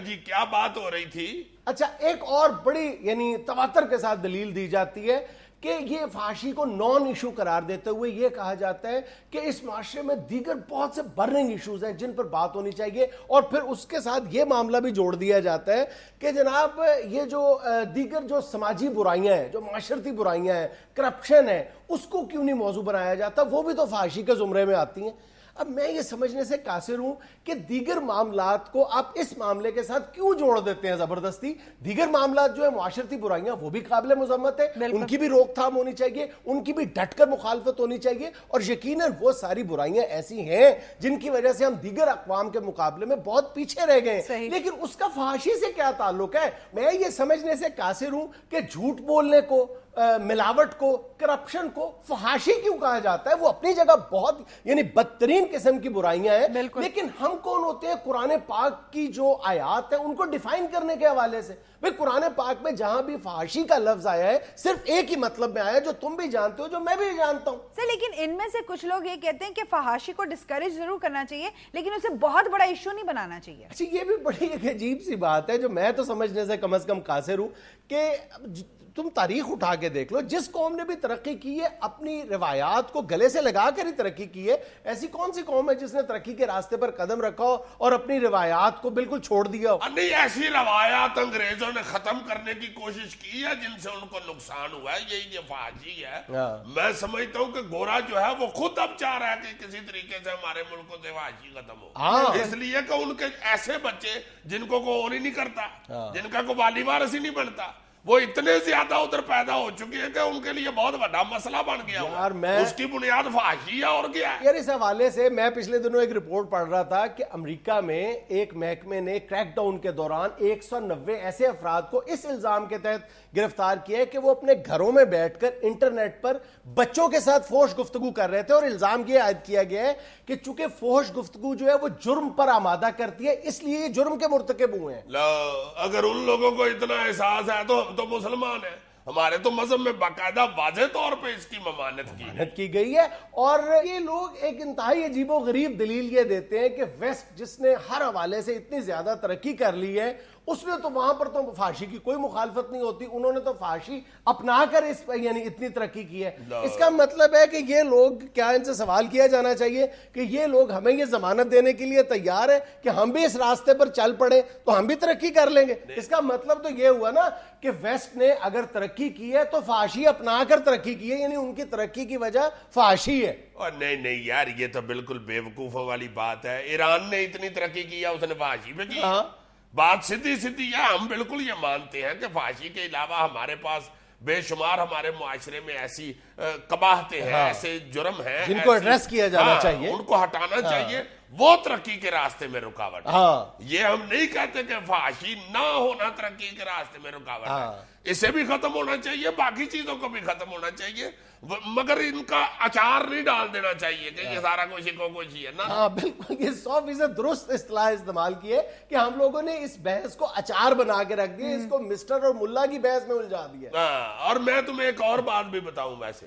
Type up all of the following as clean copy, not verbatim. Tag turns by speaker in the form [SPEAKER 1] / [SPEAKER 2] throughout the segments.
[SPEAKER 1] جی کیا بات ہو رہی تھی؟
[SPEAKER 2] اچھا ایک اور بڑی یعنی تواتر کے ساتھ دلیل دی جاتی ہے کہ یہ فحاشی کو نان ایشو قرار دیتے ہوئے یہ کہا جاتا ہے کہ اس معاشرے میں دیگر بہت سے برننگ ایشوز ہیں جن پر بات ہونی چاہیے، اور پھر اس کے ساتھ یہ معاملہ بھی جوڑ دیا جاتا ہے کہ جناب یہ جو دیگر جو سماجی برائیاں ہیں، جو معاشرتی برائیاں ہیں، کرپشن ہے، اس کو کیوں نہیں موضوع بنایا جاتا، وہ بھی تو فحاشی کے زمرے میں آتی ہیں۔ اب میں یہ سمجھنے سے قاصر ہوں کہ دیگر معاملات کو آپ اس معاملے کے ساتھ کیوں جوڑ دیتے ہیں زبردستی؟ دیگر معاملات جو ہے معاشرتی برائیاں وہ بھی قابل مذمت ہے، ان کی بھی روک تھام ہونی چاہیے، ان کی بھی ڈٹ کر مخالفت ہونی چاہیے، اور یقیناً وہ ساری برائیاں ایسی ہیں جن کی وجہ سے ہم دیگر اقوام کے مقابلے میں بہت پیچھے رہ گئے ہیں، لیکن اس کا فحاشی سے کیا تعلق ہے؟ میں یہ سمجھنے سے قاصر ہوں کہ جھوٹ بولنے کو، ملاوٹ کو، کرپشن کو فحاشی کیوں کہا جاتا ہے؟ وہ اپنی جگہ بہت یعنی بدترین قسم کی برائیاں ہیں، لیکن ہم کون ہوتے ہیں قرآن پاک کی جو آیات ہیں ان کو ڈیفائن کرنے کے حوالے سے؟ بھئی قرآن پاک میں جہاں بھی فحاشی کا لفظ آیا ہے صرف ایک ہی مطلب میں آیا ہے جو تم بھی جانتے ہو، جو میں بھی جانتا ہوں
[SPEAKER 3] سر، لیکن ان میں سے کچھ لوگ یہ کہتے ہیں کہ فحاشی کو ڈسکریج ضرور کرنا چاہیے لیکن اسے بہت بڑا ایشو نہیں بنانا چاہیے۔
[SPEAKER 2] اچھا یہ بھی بڑی ایک عجیب سی بات ہے جو میں تو سمجھنے سے کم از کم قاصر ہوں کہ تم تاریخ اٹھا کے دیکھ لو، جس قوم نے بھی ترقی کی ہے اپنی روایات کو گلے سے لگا کر ہی ترقی کی ہے۔ ایسی کون سی قوم ہے جس نے ترقی کے راستے پر قدم رکھا ہو اور اپنی روایات کو بالکل چھوڑ دیا ہو؟
[SPEAKER 1] نہیں، ایسی روایات انگریزوں نے ختم کرنے کی کوشش کی ہے جن سے ان کو نقصان ہوا ہے، یہی یہ فحاشی ہے۔ میں سمجھتا ہوں کہ گورا جو ہے وہ خود اب چاہ رہا ہے کہ کسی طریقے سے ہمارے ملکوں سے فحاشی ختم ہو، اس لیے کہ ان کے ایسے بچے جن کو کوئی اور ہی نہیں کرتا، جن کا کوئی والی وارث ہی نہیں بنتا، وہ اتنے زیادہ ادھر پیدا ہو چکے ہیں کہ ان کے لیے بہت بڑا مسئلہ بن گیا ہوا، اس کی بنیاد فحاشی ہے اور کیا ہے۔
[SPEAKER 2] یار اس حوالے سے میں پچھلے دنوں ایک رپورٹ پڑھ رہا تھا کہ امریکہ میں ایک محکمے نے کریک ڈاؤن کے دوران 190 ایسے افراد کو اس الزام کے تحت گرفتار کیا ہے کہ وہ اپنے گھروں میں بیٹھ کر انٹرنیٹ پر بچوں کے ساتھ فحش گفتگو کر رہے تھے، اور الزام یہ عائد کیا گیا ہے کہ چونکہ فحش گفتگو جو ہے وہ جرم پر آمادہ کرتی ہے، اس لیے یہ جرم کے مرتکب ہوئے ہیں۔
[SPEAKER 1] اگر ان لوگوں کو اتنا احساس ہے تو ہم تو مسلمان ہیں، ہمارے تو مذہب میں باقاعدہ واضح طور پہ اس کی ممانعت
[SPEAKER 2] کی گئی ہے، اور یہ لوگ ایک انتہائی عجیب و غریب دلیل یہ دیتے ہیں کہ ویسٹ جس نے ہر حوالے سے اتنی زیادہ ترقی کر لی ہے اس نے تو وہاں پر تو فحاشی کی کوئی مخالفت نہیں ہوتی، انہوں نے تو فحاشی اپنا کر اس یعنی اتنی ترقی کی ہے۔ اس کا مطلب ہے کہ یہ لوگ کیا، ان سے سوال کیا جانا چاہیے کہ یہ لوگ ہمیں یہ ضمانت دینے کے لیے تیار ہیں کہ ہم بھی اس راستے پر چل پڑے تو ہم بھی ترقی کر لیں گے؟ اس کا مطلب تو یہ ہوا نا کہ ویسٹ نے اگر ترقی کی ہے تو فحاشی اپنا کر ترقی کی ہے، یعنی ان کی ترقی کی وجہ فحاشی ہے۔
[SPEAKER 1] اور نہیں یار، یہ تو بالکل بے وقوفوں والی بات ہے۔ ایران نے اتنی ترقی کیا، اس نے فحاشی پہ کی؟ بات سیدھی ہے، ہم بالکل یہ مانتے ہیں کہ فحاشی کے علاوہ ہمارے پاس بے شمار ہمارے معاشرے میں ایسی قباحتیں ہیں، ایسے جرم ہیں
[SPEAKER 2] جن کو ایڈریس کیا جانا چاہیے،
[SPEAKER 1] ان کو ہٹانا چاہیے، وہ ترقی کے راستے میں رکاوٹ ہے۔ یہ ہم نہیں کہتے کہ فحاشی نہ ہونا ترقی کے راستے میں رکاوٹ ہے، اسے بھی ختم ہونا چاہیے، باقی چیزوں کو بھی ختم ہونا چاہیے، مگر ان کا اچار نہیں ڈال دینا چاہیے کہ یہ سارا کچھ کوشی ہے نا۔
[SPEAKER 2] ہاں بالکل، یہ 100% درست اصطلاح استعمال کی ہے کہ ہم لوگوں نے اس بحث کو اچار بنا کے رکھ دیا، اس کو مسٹر اور ملا کی بحث میں الجھا دیا۔
[SPEAKER 1] اور میں تمہیں ایک اور بات بھی بتاؤں، ویسے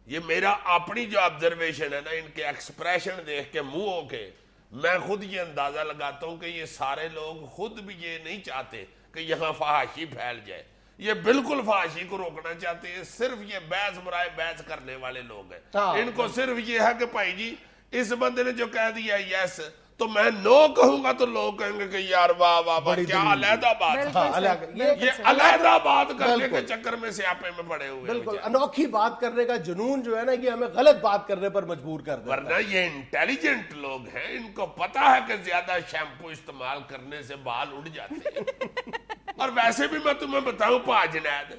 [SPEAKER 1] یہ میرا اپنی جو آبزرویشن ہے نا، ان کے ایکسپریشن دیکھ کے منہوں کے میں خود یہ اندازہ لگاتا ہوں کہ یہ سارے لوگ خود بھی یہ نہیں چاہتے کہ یہاں فحاشی پھیل جائے، یہ بالکل فحاشی کو روکنا چاہتے ہیں، صرف یہ بحث برائے بحث کرنے والے لوگ ہیں، ان کو صرف یہ ہے کہ بھائی جی اس بندے نے جو کہہ دیا یس تو میں نو کہوں گا تو لوگ کہیں گے کہ یار واہ واہ واہ کیا علیحدہ بات، یہ علیحدہ بات کرنے کے چکر میں سیاپے میں پڑے ہوئے،
[SPEAKER 2] بالکل انوکھی بات کرنے کا جنون جو ہے نا یہ ہمیں غلط بات کرنے پر مجبور کر دیتا ہے۔
[SPEAKER 1] ورنہ یہ انٹیلیجنٹ لوگ ہیں، ان کو پتا ہے کہ زیادہ شیمپو استعمال کرنے سے بال اڑ جاتے ہیں۔ اور ویسے بھی میں تمہیں بتاؤں پا جنید،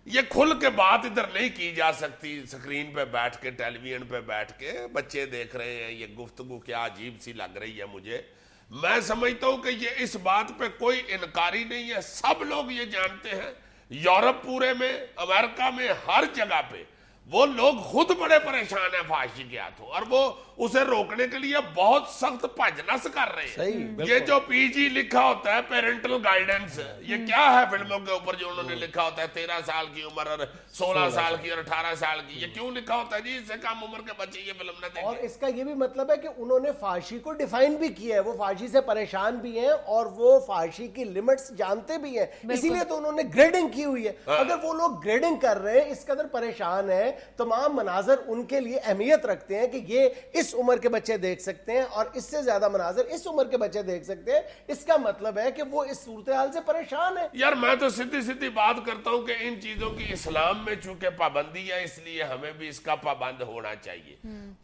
[SPEAKER 1] یہ کھل کے بات ادھر نہیں کی جا سکتی، سکرین پہ بیٹھ کے، ٹیلی ویژن پہ بیٹھ کے بچے دیکھ رہے ہیں، یہ گفتگو کیا عجیب سی لگ رہی ہے مجھے۔ میں سمجھتا ہوں کہ یہ اس بات پہ کوئی انکاری نہیں ہے، سب لوگ یہ جانتے ہیں، یورپ پورے میں، امریکہ میں، ہر جگہ پہ وہ لوگ خود بڑے پریشان ہیں فحاشی کے ہاتھوں، اور وہ اسے روکنے کے لیے بہت سخت بھجنس کر رہے ہیں۔ یہ جو پی جی لکھا ہوتا ہے پیرنٹل گائیڈنس، یہ کیا ہے فلموں کے اوپر جو انہوں نے لکھا ہوتا ہے 13 سال کی عمر اور 16 سال کی اور 18 سال کی، یہ کیوں لکھا ہوتا ہے جی؟ اس سے کم عمر کے بچے یہ فلم نہ دیکھیں۔
[SPEAKER 2] اور اس کا یہ بھی مطلب ہے کہ انہوں نے فحاشی کو ڈیفائن بھی کیا ہے، وہ فحاشی سے پریشان بھی ہیں اور وہ فحاشی کی لیمٹس جانتے بھی ہیں، اسی لیے تو انہوں نے گریڈنگ کی ہوئی ہے۔ اگر وہ لوگ گریڈنگ کر رہے ہیں، اس قدر پریشان ہیں، تمام مناظر ان کے لیے اہمیت رکھتے ہیں کہ یہ اس عمر کے بچے دیکھ سکتے ہیں اور اس سے زیادہ مناظر اس عمر کے بچے دیکھ سکتے ہیں، اس کا مطلب ہے کہ وہ اس صورتحال سے پریشان ہیں۔
[SPEAKER 1] یار میں تو سیدھی بات کرتا ہوں کہ ان چیزوں کی اسلام میں چونکہ پابندی ہے، اس لیے ہمیں بھی اس کا پابند ہونا چاہیے۔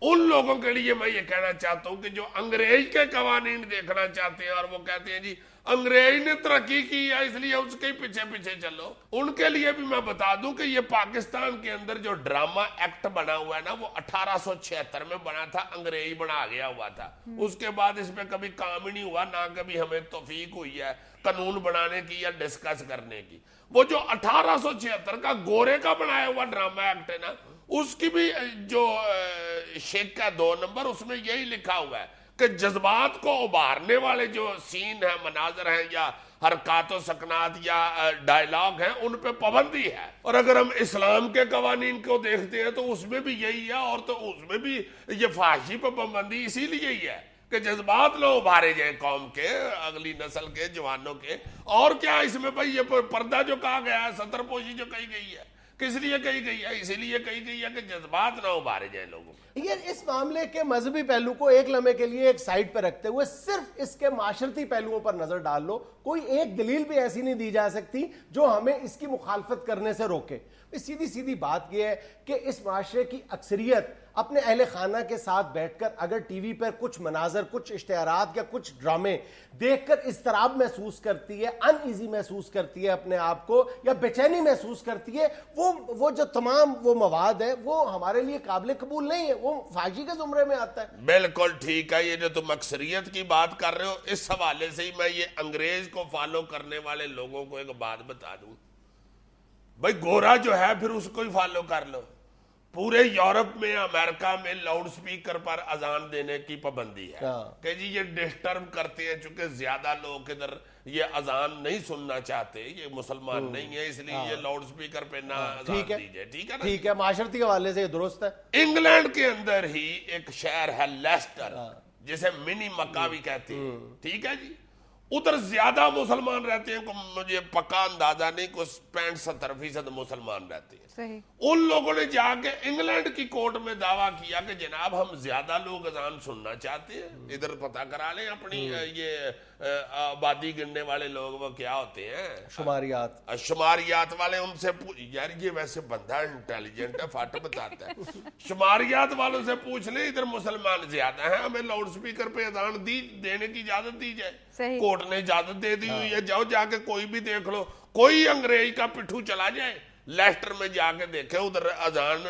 [SPEAKER 1] ان لوگوں کے لیے میں یہ کہنا چاہتا ہوں کہ جو انگریز کے قوانین دیکھنا چاہتے ہیں اور وہ کہتے ہیں جی انگریز نے ترقی کی ہے اس لیے اس کے پیچھے چلو، ان کے لیے بھی میں بتا دوں کہ یہ پاکستان کے اندر جو ڈرامہ ایکٹ بنا ہوا ہے نا، وہ 1876 میں بنا تھا، انگریز بنا گیا ہوا تھا۔ اس کے بعد اس پہ کبھی کام ہی نہیں ہوا، نہ کبھی ہمیں توفیق ہوئی ہے قانون بنانے کی یا ڈسکس کرنے کی۔ وہ جو 1876 کا گورے کا بنایا ہوا ڈرامہ ایکٹ ہے نا، اس کی بھی جو شیک کا 2 نمبر، اس میں یہی لکھا ہوا ہے کہ جذبات کو ابھارنے والے جو سین ہیں، مناظر ہیں یا حرکات و سکنات یا ڈائلاگ ہیں، ان پہ پابندی ہے۔ اور اگر ہم اسلام کے قوانین کو دیکھتے ہیں تو اس میں بھی یہی ہے، اور تو اس میں بھی یہ فحاشی پہ پابندی اسی لیے ہی ہے کہ جذبات نہ ابھارے جائیں قوم کے، اگلی نسل کے، جوانوں کے۔ اور کیا اس میں بھائی یہ پردہ جو کہا گیا ہے، ستر پوشی جو کہی گئی ہے، کس لیے کہی گئی ہے؟ اسی لیے کہی گئی ہے کہ جذبات نہ ابھارے جائیں لوگوں۔
[SPEAKER 2] یہ اس معاملے کے مذہبی پہلو کو ایک لمحے کے لیے ایک سائڈ پہ رکھتے ہوئے صرف اس کے معاشرتی پہلوؤں پر نظر ڈال لو، کوئی ایک دلیل بھی ایسی نہیں دی جا سکتی جو ہمیں اس کی مخالفت کرنے سے روکے۔ سیدھی بات یہ ہے کہ اس معاشرے کی اکثریت اپنے اہل خانہ کے ساتھ بیٹھ کر اگر ٹی وی پر کچھ مناظر، کچھ اشتہارات یا کچھ ڈرامے دیکھ کر اضطراب محسوس کرتی ہے، ان ایزی محسوس کرتی ہے اپنے آپ کو، یا بے چینی محسوس کرتی ہے، وہ جو تمام وہ مواد ہے وہ ہمارے لیے قابل قبول نہیں ہے، وہ فحاشی کے زمرے میں آتا ہے۔
[SPEAKER 1] بالکل ٹھیک ہے۔ یہ جو تم اکثریت کی بات کر رہے ہو، اس حوالے سے ہی میں یہ انگریز کو فالو کرنے والے لوگوں کو ایک بات بتا دوں، بھائی گورا جو ہے پھر اس کو ہی فالو کر لو۔ پورے یورپ میں، امریکہ میں لاؤڈ سپیکر پر اذان دینے کی پابندی ہے کہ جی یہ ڈسٹرب کرتے ہیں، چونکہ زیادہ لوگ ادھر یہ اذان نہیں سننا چاہتے، یہ مسلمان نہیں ہے، اس لیے یہ لاؤڈ سپیکر پہ نہ اذان دیجئے۔ ٹھیک ہے نا؟
[SPEAKER 2] ٹھیک ہے، معاشرتی حوالے سے یہ درست ہے۔
[SPEAKER 1] انگلینڈ کے اندر ہی ایک شہر ہے لیسٹر، جسے منی مکہ بھی کہتے ہیں، ٹھیک ہے جی، ادھر زیادہ مسلمان رہتے ہیں، مجھے پکا اندازہ نہیں، کچھ 65-70% مسلمان رہتے ہیں۔ ان لوگوں نے جا کے انگلینڈ کی کورٹ میں دعویٰ کیا کہ جناب ہم زیادہ لوگ اذان سننا چاہتے ہیں، ادھر پتہ کرا لیں اپنی یہ آبادی گننے والے لوگ وہ کیا ہوتے ہیں، شماریات والے، ان سے یار یہ ویسے بندہ انٹیلیجنٹ ہے، فٹ بتاتا ہے، شماریات والوں سے پوچھ لیں ادھر مسلمان زیادہ ہیں، ہمیں لاؤڈ سپیکر پہ اذان دینے کی اجازت دی جائے۔ کورٹ نے اجازت دے دی ہوئی ہے، جاؤ جا کے کوئی بھی دیکھ لو، کوئی انگریز کا پٹھو چلا جائے لیسٹر میں جا کے دیکھے، ادھر اذان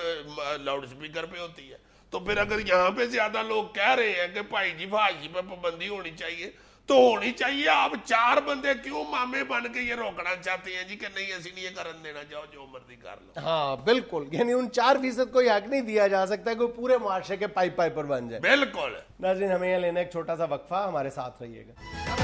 [SPEAKER 1] لاؤڈ سپیکر پہ ہوتی ہے۔ تو پھر اگر یہاں پہ زیادہ لوگ کہہ رہے ہیں کہ بھائی جی فحاشی پہ پابندی ہونی چاہیے تو ہونی چاہیے، آپ 4 بندے کیوں مامے بن کے یہ روکنا چاہتے ہیں جی کہ نہیں ایسی نہیں کرن دینا، جاؤ جو مرضی کر لو۔
[SPEAKER 2] ہاں بالکل، یعنی ان 4% کو حق نہیں دیا جا سکتا کہ پورے معاشرے کے پائپ پر بن جائے۔
[SPEAKER 1] بالکل۔
[SPEAKER 2] ناظرین ہمیں یہ لینا ایک چھوٹا سا وقفہ، ہمارے ساتھ رہیے گا۔